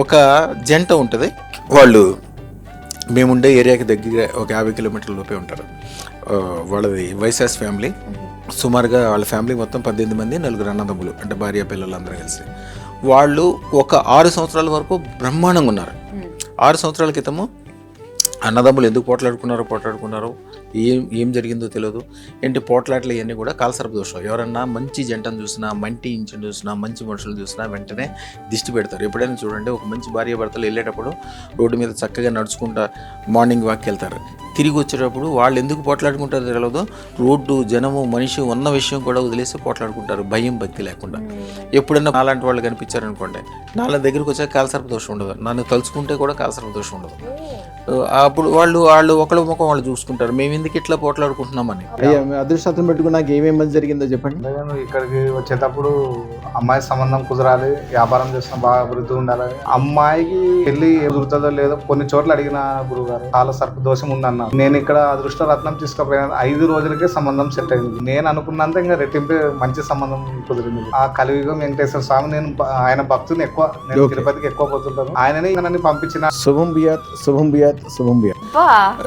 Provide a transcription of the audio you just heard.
ఒక జంట ఉంటుంది, వాళ్ళు మేముండే ఏరియాకి దగ్గర ఒక 50 కిలోమీటర్ల లోపే ఉంటారు. వాళ్ళది వైశాస్ ఫ్యామిలీ. సుమారుగా వాళ్ళ ఫ్యామిలీ మొత్తం 18 మంది, 4 అన్నదమ్ములు, అంటే భార్య పిల్లలు అందరూ కలిసి. వాళ్ళు ఒక 6 సంవత్సరాల వరకు బ్రహ్మాండంగా ఉన్నారు. 6 సంవత్సరాల క్రితము అన్నదమ్ములు ఎందుకు పోట్లాడుకున్నారో ఏం జరిగిందో తెలియదు. ఏంటి పోట్లాట్లు ఇవన్నీ కూడా కాలసర్ప దోషం. ఎవరన్నా మంచి జంటను చూసినా, మంచి ఇంటిని చూసినా, మంచి మనుషులు చూసినా వెంటనే దిష్టి పెడతారు. ఎప్పుడైనా చూడండి, ఒక మంచి భార్య భర్తలు వెళ్ళేటప్పుడు రోడ్డు మీద చక్కగా నడుచుకుంటా మార్నింగ్ వాక్కి వెళ్తారు. తిరిగి వచ్చేటప్పుడు వాళ్ళు ఎందుకు పోట్లాడుకుంటారో తెలియదు. రోడ్డు, జనము, మనిషి ఉన్న విషయం కూడా వదిలేసి పోట్లాడుకుంటారు, భయం భక్తి లేకుండా. ఎప్పుడన్నా నాలాంటి వాళ్ళు కనిపించారనుకోండి, నాలుగు దగ్గరికి వచ్చాక కాలసర్ప దోషం ఉండదు. నన్ను తలుచుకుంటే కూడా కాలసర్ప దోషం ఉండదు. అప్పుడు వాళ్ళు ఒకళ్ళ ముఖం వాళ్ళు చూసుకుంటారు, మేము ఎందుకు ఇట్లా పోట్లాడుకుంటున్నామని. అయ్యా, మీ అదృష్టం పెట్టుకుని నాకు ఏమేమి జరిగిందో చెప్పండి. ఇక్కడికి వచ్చేటప్పుడు అమ్మాయి సంబంధం కుదరాలి, వ్యాపారం చేసిన బాగా అభివృద్ధి ఉండాలి. అమ్మాయికి పెళ్లి కుదురుతుందో లేదో కొన్ని చోట్ల అడిగిన గురువు గారు, కాల సర్ప దోషం ఉందన్న. నేను ఇక్కడ అదృష్ట రత్నం తీసుకుపోయిన 5 రోజులకే సంబంధం సెట్ అయింది. నేను అనుకున్నంత ఇంకా రెట్టింపే మంచి సంబంధం కుదిరింది. ఆ కలియుగం వెంకటేశ్వర స్వామి, నేను ఆయన భక్తుని ఎక్కువ, నేను తిరుపతికి ఎక్కువ పోతుంటాను. ఆయనని నన్ను పంపించిన. శుభం బియాత్, శుభం బియాత్, శుభం బియాత్.